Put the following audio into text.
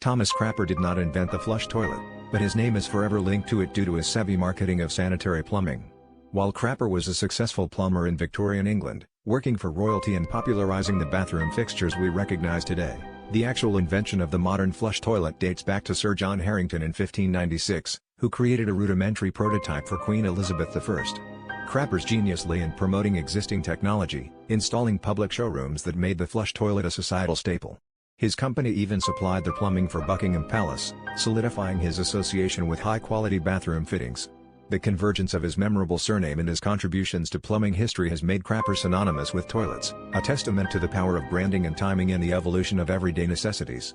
Thomas Crapper did not invent the flush toilet, but his name is forever linked to it due to his savvy marketing of sanitary plumbing. While Crapper was a successful plumber in Victorian England, working for royalty and popularizing the bathroom fixtures we recognize today, the actual invention of the modern flush toilet dates back to Sir John Harington in 1596, who created a rudimentary prototype for Queen Elizabeth I. Crapper's genius lay in promoting existing technology, installing public showrooms that made the flush toilet a societal staple. His company even supplied the plumbing for Buckingham Palace, solidifying his association with high-quality bathroom fittings. The convergence of his memorable surname and his contributions to plumbing history has made Crapper synonymous with toilets, a testament to the power of branding and timing in the evolution of everyday necessities.